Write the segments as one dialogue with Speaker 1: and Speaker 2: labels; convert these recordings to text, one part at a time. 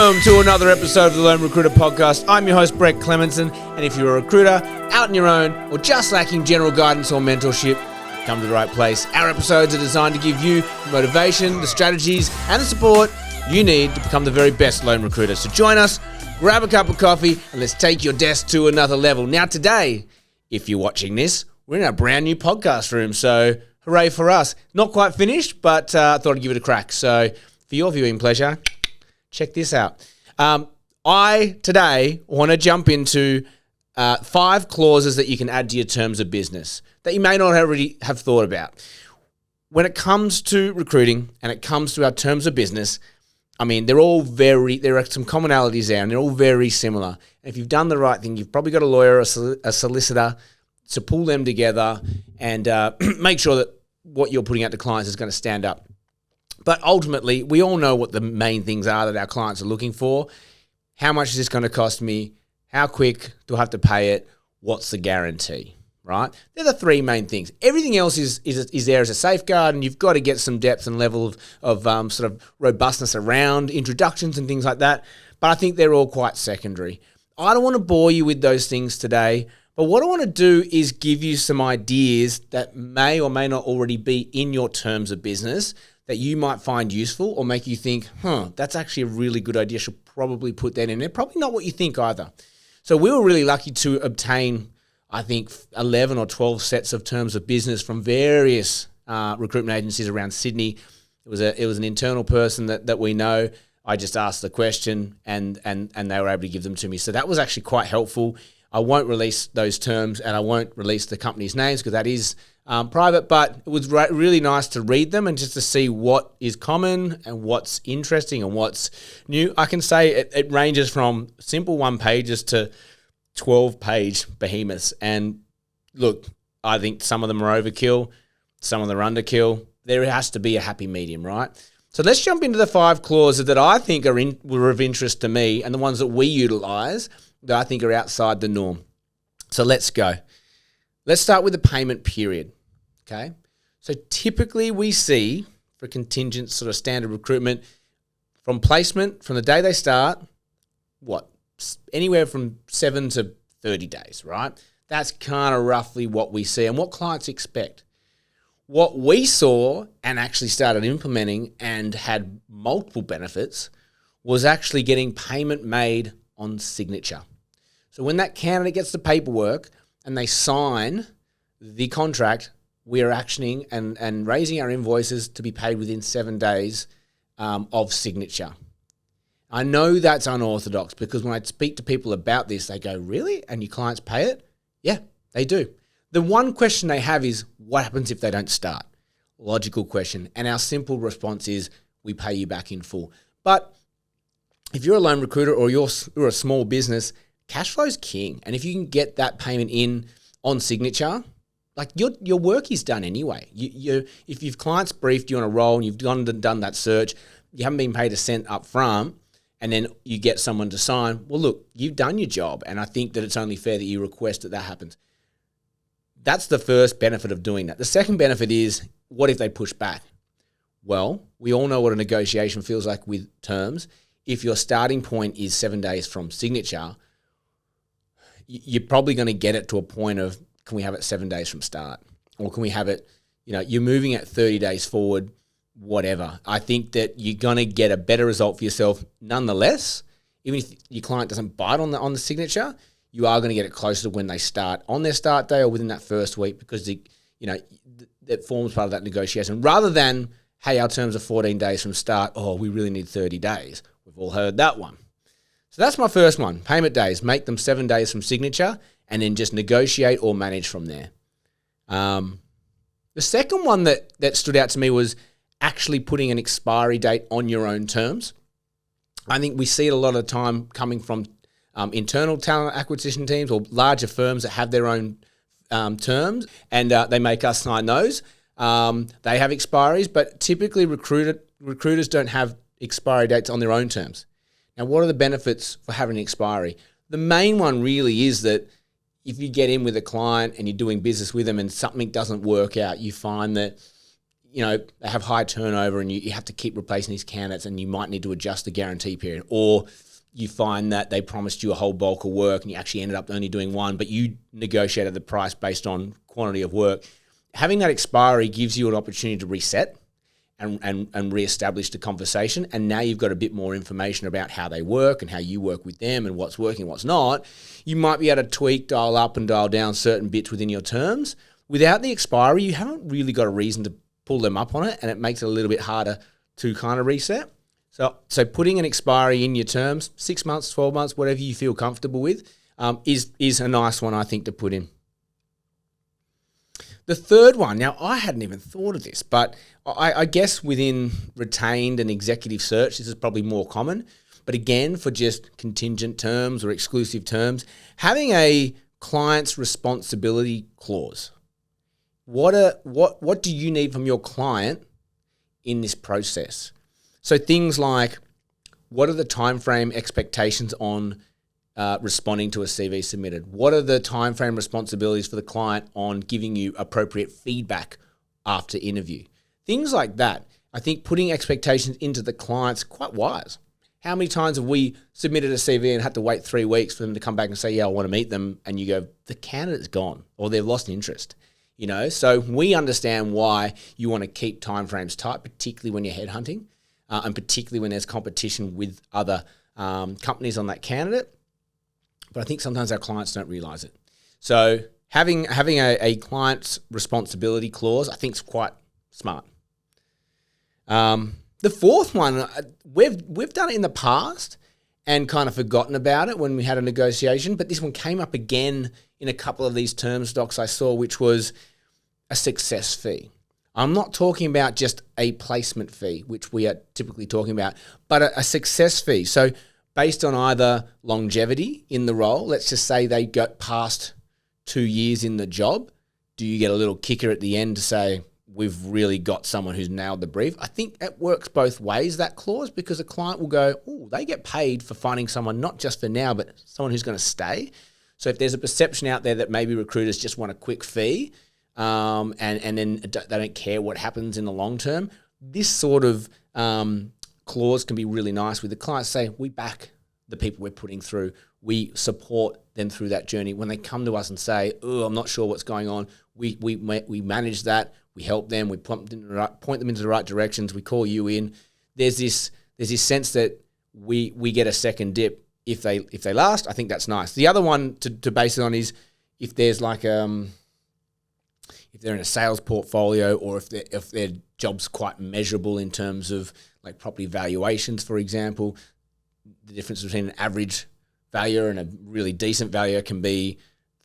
Speaker 1: Welcome to another episode of the Lone Recruiter Podcast. I'm your host, Brett Clemenson, and if you're a recruiter, out on your own, or just lacking general guidance or mentorship, you've come to the right place. Our episodes are designed to give you the motivation, the strategies, and the support you need to become the very best lone recruiter. So join us, grab a cup of coffee, and let's take your desk to another level. Now today, if you're watching this, we're in our brand new podcast room, so hooray for us. Not quite finished, but thought I'd give it a crack. So for your viewing pleasure, check this out. I today want to jump into 5 clauses that you can add to your terms of business that you may not already have thought about. When it comes to recruiting and it comes to our terms of business, I mean, there are some commonalities there and they're all very similar. And if you've done the right thing, you've probably got a lawyer or a solicitor to pull them together and make sure that what you're putting out to clients is going to stand up. But ultimately, we all know what the main things are that our clients are looking for. How much is this going to cost me? How quick do I have to pay it? What's the guarantee, right? They're the 3 main things. Everything else is there as a safeguard, and you've got to get some depth and level of sort of robustness around introductions and things like that. But I think they're all quite secondary. I don't want to bore you with those things today, but what I want to do is give you some ideas that may or may not already be in your terms of business that you might find useful or make you think, that's actually a really good idea. I should probably put that in there. Probably not what you think either. So we were really lucky to obtain, I think, 11 or 12 sets of terms of business from various recruitment agencies around Sydney. It was an internal person that we know. I just asked the question and they were able to give them to me. So that was actually quite helpful. I won't release those terms and I won't release the company's names because that is private, but it was really nice to read them and just to see what is common and what's interesting and what's new. I can say it ranges from simple 1-pagers to 12-page behemoths. And look, I think some of them are overkill, some of them are underkill. There has to be a happy medium, right? So let's jump into the 5 clauses that I think were of interest to me and the ones that we utilize that I think are outside the norm. So let's go. Let's start with the payment period, okay? So typically we see for contingent sort of standard recruitment from placement, from the day they start, anywhere from 7 to 30 days, right? That's kind of roughly what we see and what clients expect. What we saw and actually started implementing and had multiple benefits was actually getting payment made on signature. So when that candidate gets the paperwork and they sign the contract, we are actioning and raising our invoices to be paid within 7 days of signature. I know that's unorthodox because when I speak to people about this, they go, really? And your clients pay it? Yeah, they do. The one question they have is, what happens if they don't start? Logical question. And our simple response is, we pay you back in full. But if you're a lone recruiter or you're a small business, cash flow is king. And if you can get that payment in on signature, like your work is done anyway. If your client's briefed you on a role and you've gone and done that search, you haven't been paid a cent up front, and then you get someone to sign, well, look, you've done your job. And I think that it's only fair that you request that happens. That's the first benefit of doing that. The second benefit is, what if they push back? Well, we all know what a negotiation feels like with terms. If your starting point is 7 days from signature, you're probably going to get it to a point of, can we have it 7 days from start? Or can we have it, you're moving at 30 days forward, whatever. I think that you're going to get a better result for yourself nonetheless. Even if your client doesn't bite on the signature, you are going to get it closer to when they start on their start day or within that first week because, that forms part of that negotiation. Rather than, hey, our terms are 14 days from start. Oh, we really need 30 days. We've all heard that one. So that's my first one. Payment days. Make them 7 days from signature and then just negotiate or manage from there. The second one that stood out to me was actually putting an expiry date on your own terms. I think we see it a lot of the time coming from internal talent acquisition teams or larger firms that have their own terms and they make us sign those. They have expiries, but typically recruiters don't have expiry dates on their own terms. Now, what are the benefits for having an expiry? The main one really is that if you get in with a client and you're doing business with them and something doesn't work out, you find that they have high turnover and you have to keep replacing these candidates and you might need to adjust the guarantee period, or you find that they promised you a whole bulk of work and you actually ended up only doing one, but you negotiated the price based on quantity of work. Having that expiry gives you an opportunity to reset and reestablish the conversation. And now you've got a bit more information about how they work and how you work with them and what's working, what's not. You might be able to tweak, dial up and dial down certain bits within your terms. Without the expiry, you haven't really got a reason to pull them up on it, and it makes it a little bit harder to kind of reset. So putting an expiry in your terms, 6 months, 12 months, whatever you feel comfortable with, is a nice one, I think, to put in. The third one, now I hadn't even thought of this, but I guess within retained and executive search, this is probably more common. But again, for just contingent terms or exclusive terms, having a client's responsibility clause. What do you need from your client in this process? So things like, what are the timeframe expectations on responding to a CV submitted? What are the timeframe responsibilities for the client on giving you appropriate feedback after interview? Things like that. I think putting expectations into the client's quite wise. How many times have we submitted a CV and had to wait 3 weeks for them to come back and say, yeah, I want to meet them, and you go, the candidate's gone or they've lost interest. So we understand why you want to keep timeframes tight, particularly when you're headhunting, and particularly when there's competition with other companies on that candidate. But I think sometimes our clients don't realize it. So having a client's responsibility clause, I think, is quite smart. The fourth one, we've done it in the past and kind of forgotten about it when we had a negotiation, but this one came up again in a couple of these terms docs I saw, which was a success fee. I'm not talking about just a placement fee, which we are typically talking about, but a success fee. So based on either longevity in the role, let's just say they got past 2 years in the job, do you get a little kicker at the end to say, we've really got someone who's nailed the brief? I think it works both ways, that clause, because a client will go, oh, they get paid for finding someone, not just for now, but someone who's going to stay. So if there's a perception out there that maybe recruiters just want a quick fee and then they don't care what happens in the long term, this sort of clause can be really nice with the clients. Say, we back the people we're putting through. We support them through that journey. When they come to us and say, oh, I'm not sure what's going on, we manage that. We help them. We point them into the right directions. We call you in. There's this sense that we get a second dip if they last. I think that's nice. The other one to base it on is if there's like if they're in a sales portfolio, or if their job's quite measurable in terms of like property valuations, for example. The difference between an average valuer and a really decent valuer can be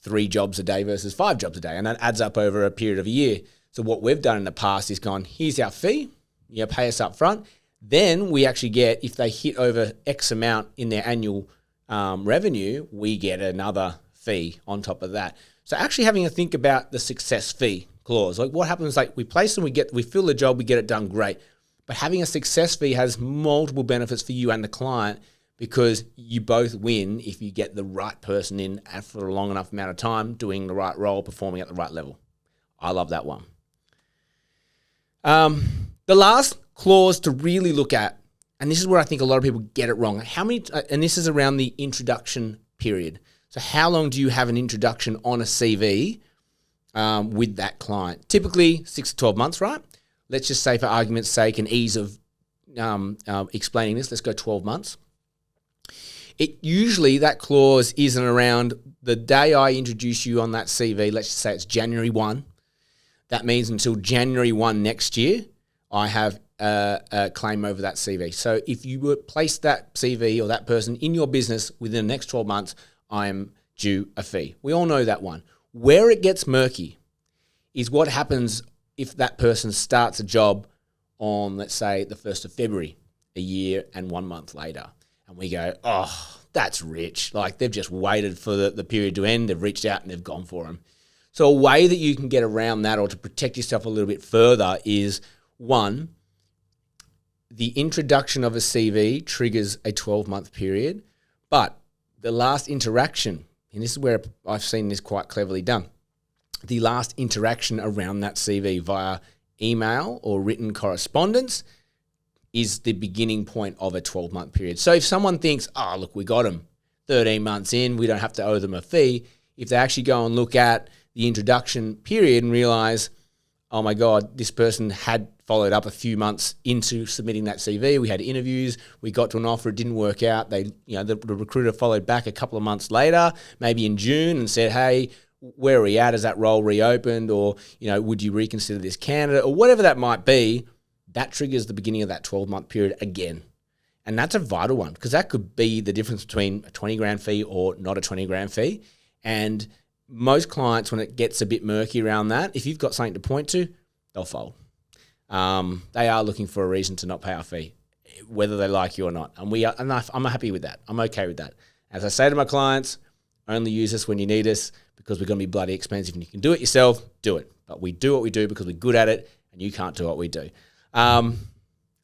Speaker 1: 3 jobs a day versus 5 jobs a day, and that adds up over a period of a year. So what we've done in the past is gone, here's our fee, you pay us up front. Then we actually get, if they hit over X amount in their annual revenue, we get another fee on top of that. So actually having a think about the success fee clause, like what happens, like we place them, we fill the job, we get it done, great. But having a success fee has multiple benefits for you and the client, because you both win if you get the right person in for a long enough amount of time, doing the right role, performing at the right level. I love that one. The last clause to really look at, and this is where I think a lot of people get it wrong, and this is around the introduction period. So how long do you have an introduction on a CV with that client? Typically 6 to 12 months, right? Let's just say, for argument's sake and ease of explaining this, let's go 12 months. Usually that clause isn't around the day I introduce you on that CV. Let's just say it's January 1. That means until January 1 next year, I have a claim over that CV. So if you would place that CV or that person in your business within the next 12 months, I am due a fee. We all know that one. Where it gets murky is what happens if that person starts a job on, let's say, the 1st of February, a year and 1 month later. And we go, oh, that's rich. Like, they've just waited for the period to end. They've reached out and they've gone for them. So a way that you can get around that, or to protect yourself a little bit further, is, one, the introduction of a CV triggers a 12-month period, but the last interaction, and this is where I've seen this quite cleverly done, the last interaction around that CV via email or written correspondence is the beginning point of a 12-month period. So if someone thinks, oh, look, we got them 13 months in, we don't have to owe them a fee, if they actually go and look at the introduction period and realize, oh my God, this person had followed up a few months into submitting that CV. We had interviews, we got to an offer, it didn't work out. The recruiter followed back a couple of months later, maybe in June, and said, hey, where are we at? Has that role reopened? Or, would you reconsider this candidate? Or whatever that might be, that triggers the beginning of that 12-month period again. And that's a vital one, because that could be the difference between a 20 grand fee or not a 20 grand fee. And most clients, when it gets a bit murky around that, if you've got something to point to, they'll fold. They are looking for a reason to not pay our fee, whether they like you or not. And I'm happy with that. I'm okay with that. As I say to my clients, only use us when you need us, because we're going to be bloody expensive. And you can do it yourself, do it. But we do what we do because we're good at it, and you can't do what we do.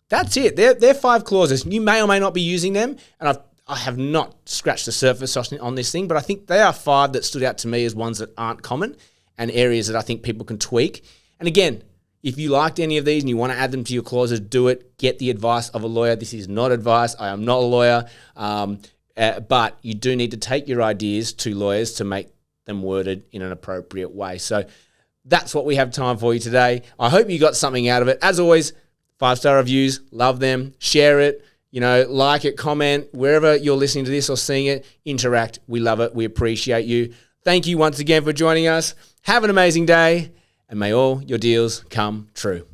Speaker 1: That's it. They're 5 clauses. You may or may not be using them, and I have not scratched the surface on this thing, but I think they are 5 that stood out to me as ones that aren't common and areas that I think people can tweak. And again, if you liked any of these and you want to add them to your clauses, do it. Get the advice of a lawyer. This is not advice. I am not a lawyer, but you do need to take your ideas to lawyers to make them worded in an appropriate way. So that's what we have time for you today. I hope you got something out of it. As always, 5-star reviews, love them. Share it, like it, comment, wherever you're listening to this or seeing it, interact. We love it. We appreciate you. Thank you once again for joining us. Have an amazing day, and may all your deals come true.